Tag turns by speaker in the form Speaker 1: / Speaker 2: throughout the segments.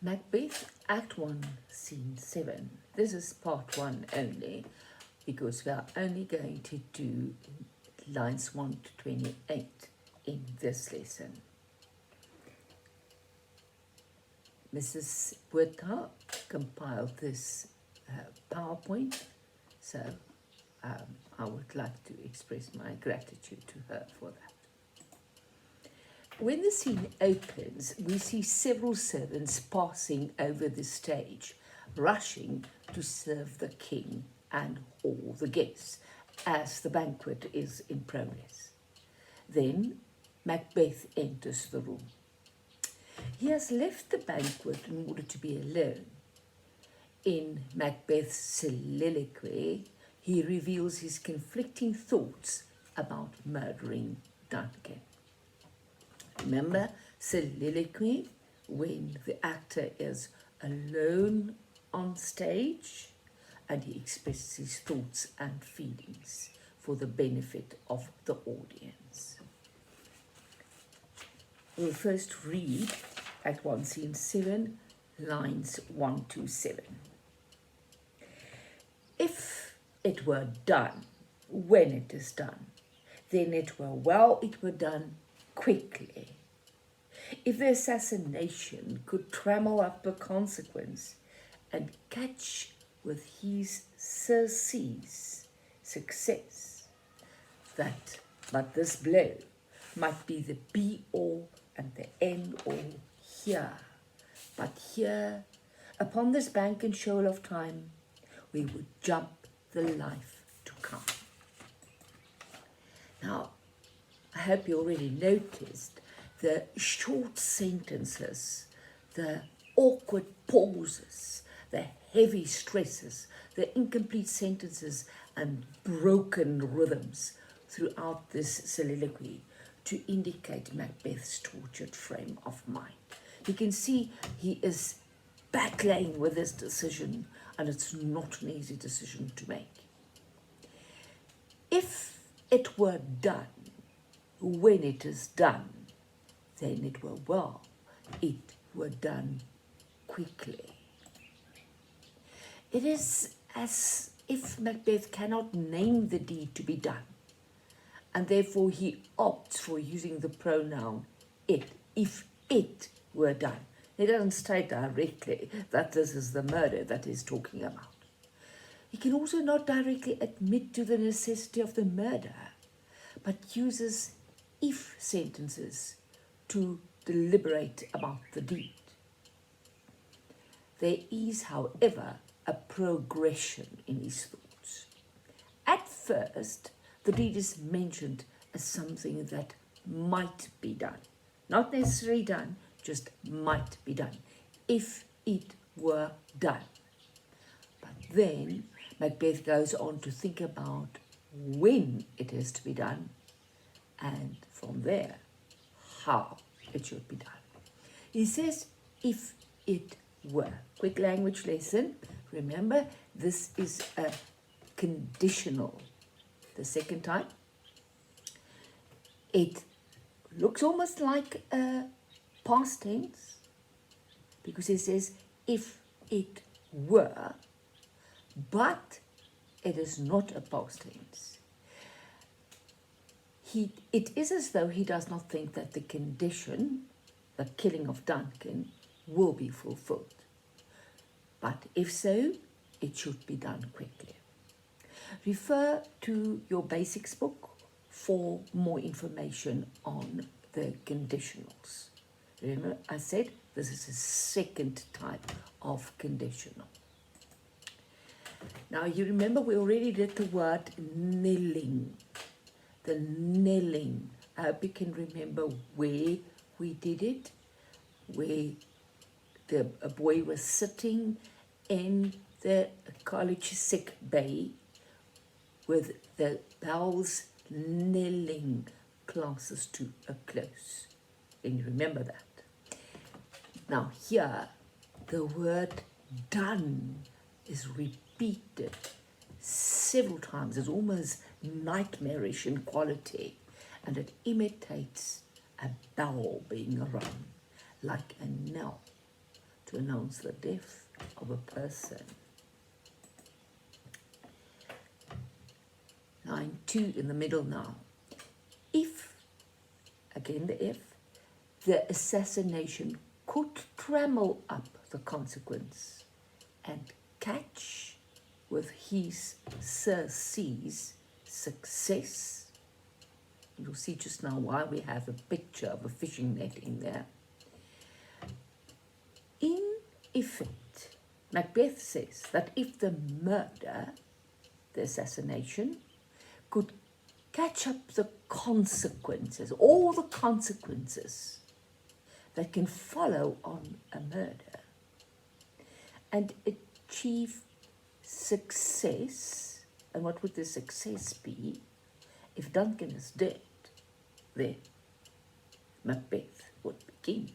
Speaker 1: Macbeth Act 1, Scene 7. This is part 1 only, because we are only going to do lines 1 to 28 in this lesson. Mrs. Buerta compiled this PowerPoint, so I would like to express my gratitude to her for that. When the scene opens, we see several servants passing over the stage, rushing to serve the king and all the guests, as the banquet is in progress. Then Macbeth enters the room. He has left the banquet in order to be alone. In Macbeth's soliloquy, he reveals his conflicting thoughts about murdering Duncan. Remember soliloquy, when the actor is alone on stage and he expresses his thoughts and feelings for the benefit of the audience. We'll first read Act 1, Scene 7, lines 1 to 7. If it were done, when it is done, then it were well it were done quickly. If the assassination could trammel up a consequence and catch with his surcease success, but this blow might be the be-all and the end-all here. But here, upon this bank and shoal of time, we would jump the life to come. Now, I hope you already noticed the short sentences, the awkward pauses, the heavy stresses, the incomplete sentences and broken rhythms throughout this soliloquy to indicate Macbeth's tortured frame of mind. You can see he is battling with this decision, and it's not an easy decision to make. If it were done, when it is done, then it were well, it were done quickly. It is as if Macbeth cannot name the deed to be done, and therefore he opts for using the pronoun it, if it were done. He doesn't state directly that this is the murder that he's talking about. He can also not directly admit to the necessity of the murder, but uses if sentences to deliberate about the deed. There is, however, a progression in his thoughts. At first, the deed is mentioned as something that might be done. Not necessarily done, just might be done, if it were done. But then Macbeth goes on to think about when it is to be done, and from there, how it should be done. He says, if it were. Quick language lesson. Remember, this is a conditional. The second time, it looks almost like a past tense, because it says, if it were, but it is not a past tense. It is as though he does not think that the condition, the killing of Duncan, will be fulfilled. But if so, it should be done quickly. Refer to your basics book for more information on the conditionals. Remember, I said this is a second type of conditional. Now, you remember we already did the word knelling. The knelling. I hope you can remember where we did it, where a boy was sitting in the college sick bay with the bells knelling classes to a close. And you remember that. Now here, the word done is repeated several times. It's almost nightmarish in quality, and it imitates a bell being rung, like a knell. to announce the death of a person. Line 2 in the middle now. If, again the if, the assassination could trammel up the consequence and catch with his Sir C's success. You'll see just now why we have a picture of a fishing net in there. In effect, Macbeth says that if the murder, the assassination, could catch up the consequences, all the consequences that can follow on a murder, and achieve success. And what would the success be? If Duncan is dead, then Macbeth would be king.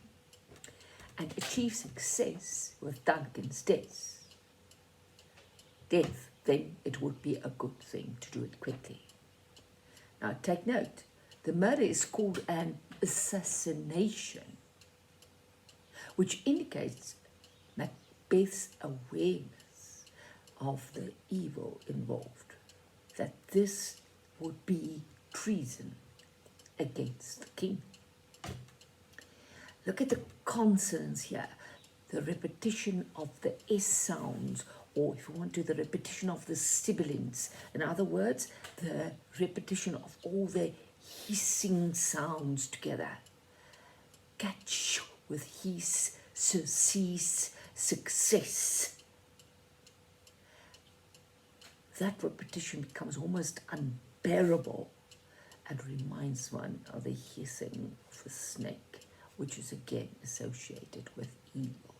Speaker 1: And achieve success with Duncan's death, then it would be a good thing to do it quickly. Now take note, the murder is called an assassination, which indicates Macbeth's awareness of the evil involved, that this would be treason against the king. Look at the consonants here, the repetition of the S sounds, or if you want to, the repetition of the sibilants. In other words, the repetition of all the hissing sounds together. Catch with hiss, cease, success. That repetition becomes almost unbearable and reminds one of the hissing of a snake, which is again associated with evil.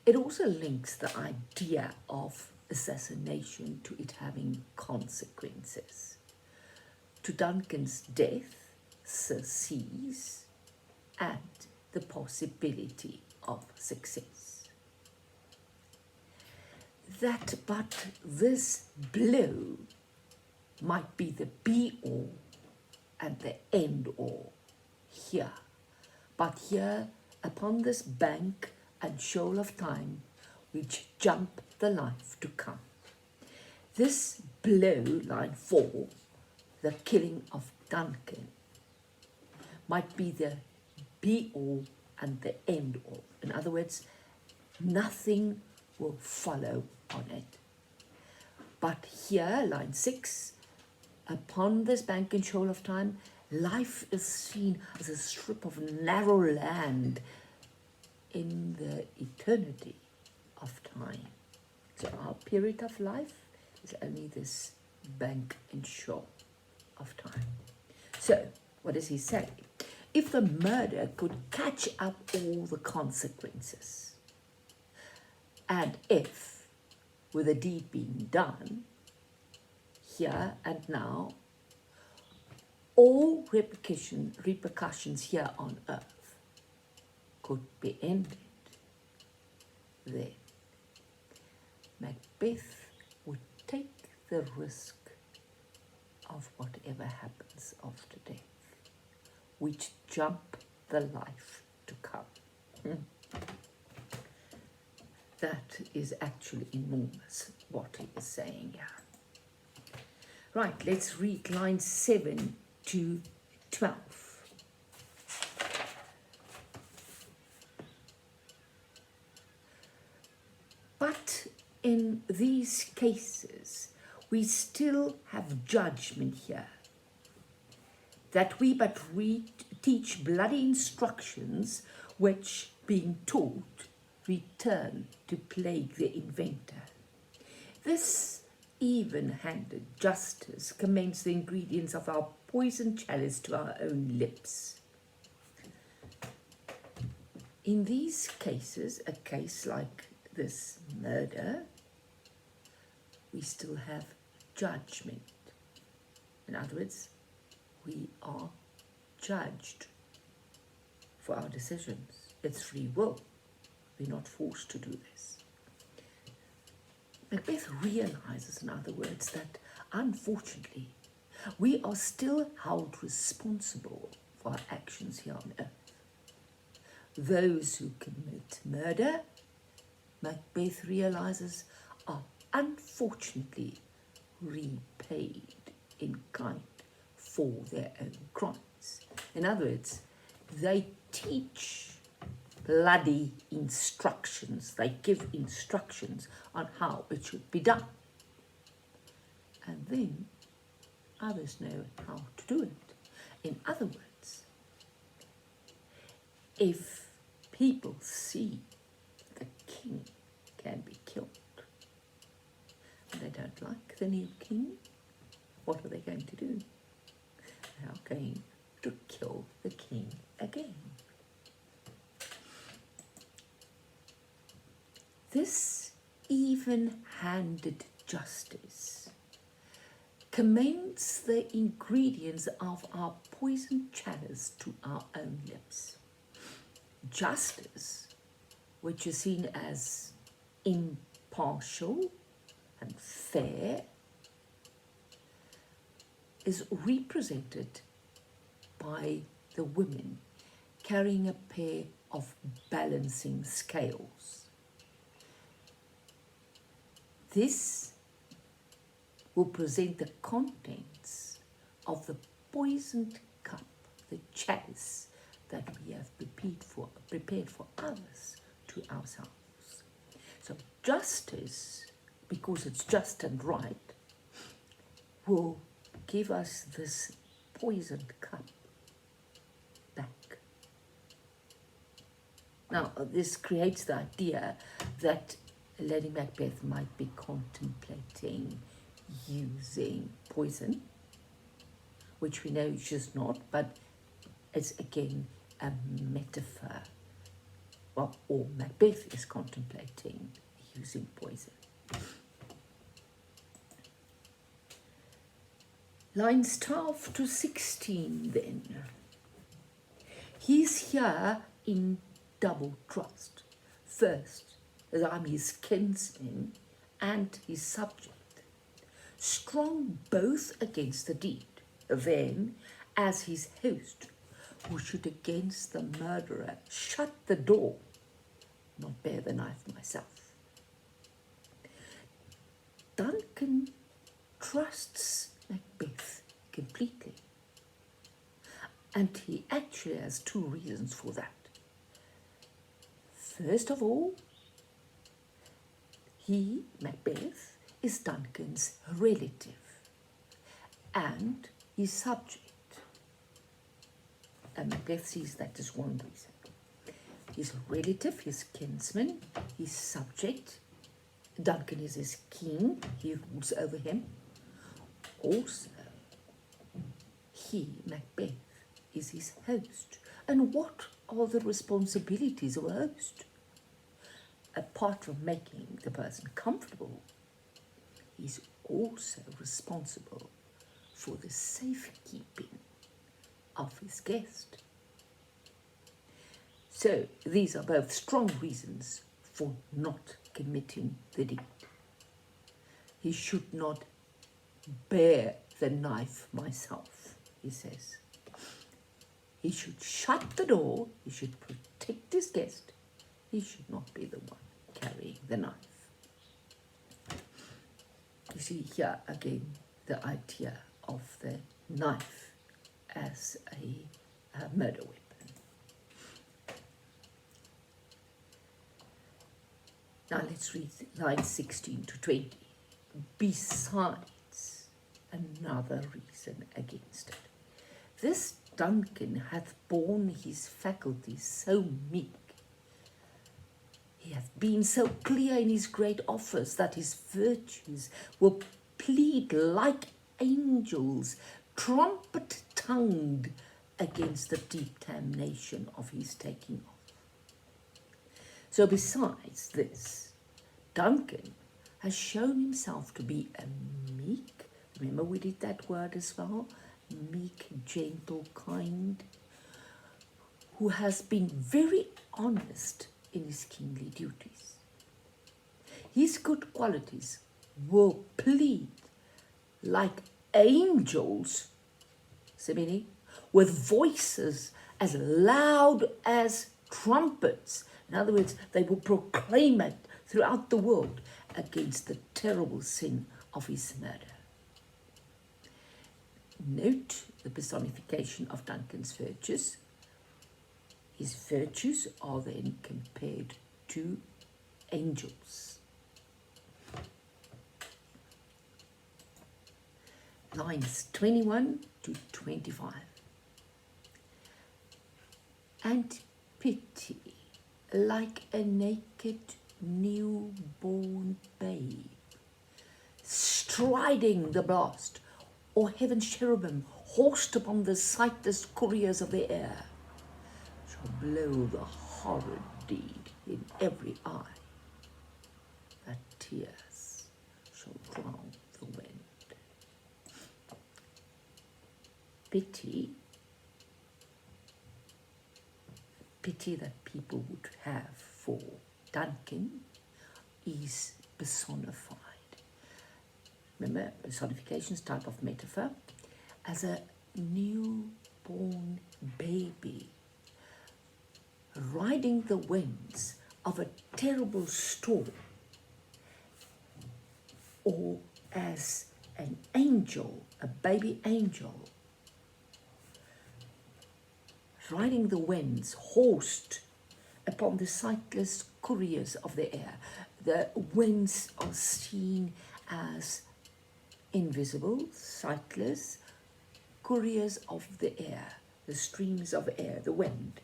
Speaker 1: It also links the idea of assassination to it having consequences. To Duncan's death, surcease, and the possibility of success. That but this blow might be the be-all and the end-all here. But here, upon this bank and shoal of time, which jump the life to come. This blow, line 4, the killing of Duncan, might be the be-all and the end-all. In other words, nothing will follow on it. But here, line 6, upon this bank and shoal of time, life is seen as a strip of narrow land in the eternity of time. So our period of life is only this bank and shore of time. So, what does he say? If the murder could catch up all the consequences, and if, with the deed being done, here and now, all repercussions here on earth could be ended, then Macbeth would take the risk of whatever happens after death, which jump the life to come. That is actually enormous, what he is saying here. Right, let's read lines 7 to 12. But in these cases, we still have judgment here, that we but teach bloody instructions which, being taught, return to plague the inventor. This even-handed justice commends the ingredients of our poison chalice to our own lips. In these cases, a case like this murder, we still have judgment. In other words, we are judged for our decisions. It's free will. We're not forced to do this. Macbeth realizes, in other words, that unfortunately, we are still held responsible for our actions here on earth. those who commit murder, Macbeth realizes, are unfortunately repaid in kind for their own crimes. In other words, they teach bloody instructions. They give instructions on how it should be done. And then others know how to do it. In other words, if people see the king can be killed, and they don't like the new king, what are they going to do? They are going to kill the king again. This even-handed justice commends the ingredients of our poisoned chalice to our own lips. Justice, which is seen as impartial and fair, is represented by the women carrying a pair of balancing scales. This will present the contents of the poisoned cup, the chalice that we have prepared for others to ourselves. So justice, because it's just and right, will give us this poisoned cup back. Now, this creates the idea that Lady Macbeth might be contemplating using poison, which we know she's not, but it's again a metaphor. Well, or Macbeth is contemplating using poison. Lines 12 to 16 then. He's here in double trust. First, that I'm his kinsman and his subject, strong both against the deed, then as his host, who should against the murderer shut the door, not bear the knife myself. Duncan trusts Macbeth completely, and he actually has two reasons for that. First of all, he, Macbeth, is Duncan's relative and his subject. And Macbeth sees that as one reason. His relative, his kinsman, his subject. Duncan is his king, he rules over him. Also, he, Macbeth, is his host. And what are the responsibilities of a host? Apart from making the person comfortable, he's also responsible for the safekeeping of his guest. So these are both strong reasons for not committing the deed. He should not bear the knife myself, he says. He should shut the door, he should protect his guest, he should not be the one carrying the knife. You see here again the idea of the knife as a murder weapon. Now let's read lines 16 to 20. Besides, another reason against it. This Duncan hath borne his faculties so meek, he hath been so clear in his great office that his virtues will plead like angels, trumpet-tongued against the deep damnation of his taking off. So besides this, Duncan has shown himself to be a meek, remember we did that word as well, meek, gentle, kind, who has been very honest in his kingly duties. His good qualities will plead like angels, Sabini, with voices as loud as trumpets. In other words, they will proclaim it throughout the world against the terrible sin of his murder. Note the personification of Duncan's virtues. His virtues are then compared to angels. Lines 21 to 25. And pity, like a naked newborn babe, striding the blast, or heaven's cherubim, horsed upon the sightless couriers of the air, shall blow the horrid deed in every eye, that tears shall drown the wind. Pity that people would have for Duncan is personified. Remember, personification is type of metaphor. As a newborn baby riding the winds of a terrible storm, or as an angel, a baby angel, riding the winds, horsed upon the sightless couriers of the air. The winds are seen as invisible, sightless couriers of the air, the streams of air, the wind.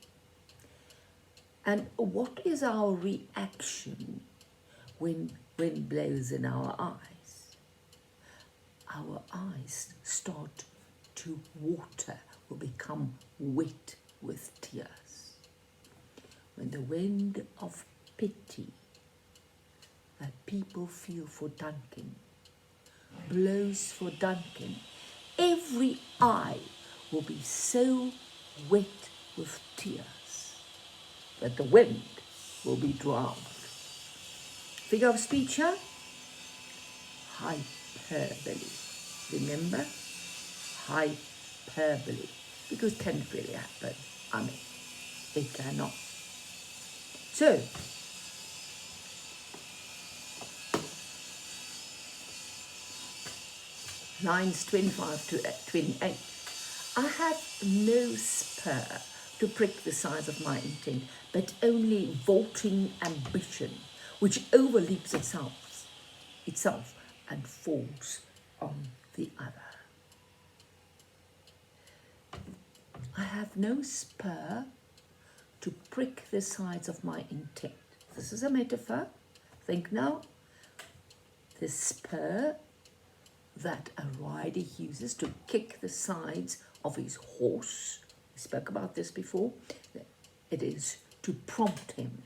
Speaker 1: And what is our reaction when wind blows in our eyes? Our eyes start to water, will become wet with tears. When the wind of pity that people feel for Duncan blows for Duncan, every eye will be so wet with tears that the wind will be drowned. Figure of speech here? Hyperbole. Remember? Hyperbole. Because it can't really happen. I mean, it cannot. So, lines 25 to 28. I have no spur to prick the size of my intent, but only vaulting ambition, which overleaps itself and falls on the other. I have no spur to prick the sides of my intent. This is a metaphor. Think now. The spur that a rider uses to kick the sides of his horse. We spoke about this before. It is to prompt him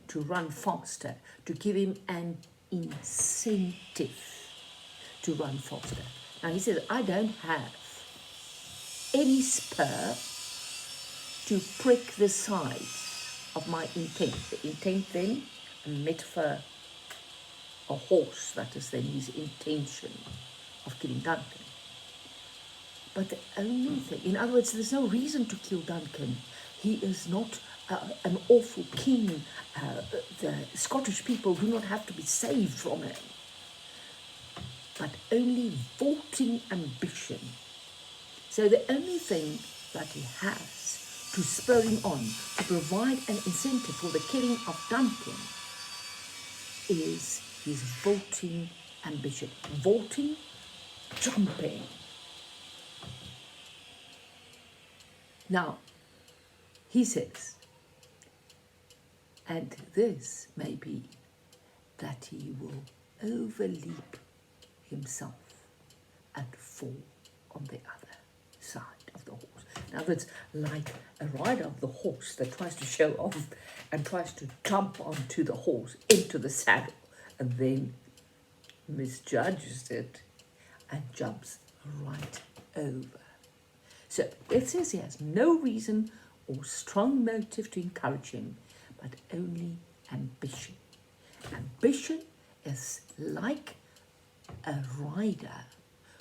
Speaker 1: to run faster, to give him an incentive to run faster. Now he says, I don't have any spur to prick the sides of my intent. The intent then, a metaphor, a horse, that is then his intention of killing Duncan. But the only thing, in other words, there's no reason to kill Duncan. He is not an awful king. The Scottish people do not have to be saved from him. But only vaulting ambition. So the only thing that he has to spur him on, to provide an incentive for the killing of Duncan, is his vaulting ambition. Vaulting, jumping. Now, he says, and this may be that he will overleap himself and fall on the other side of the horse. In other words, like a rider of the horse that tries to show off and tries to jump onto the horse, into the saddle, and then misjudges it and jumps right over. So it says he has no reason or strong motive to encourage him, but only ambition. Ambition is like a rider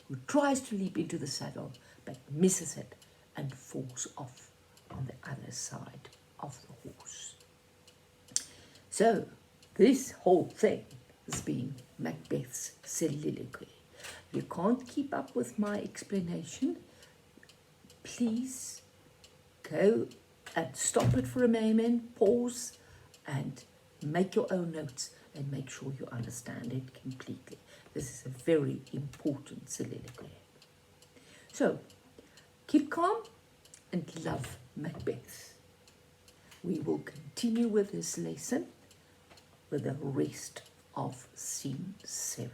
Speaker 1: who tries to leap into the saddle but misses it and falls off on the other side of the horse. So this whole thing has been Macbeth's soliloquy. You can't keep up with my explanation. Please go and stop it for a moment, pause, and make your own notes and make sure you understand it completely. This is a very important soliloquy. So, keep calm and love Macbeth. We will continue with this lesson with the rest of Scene 7.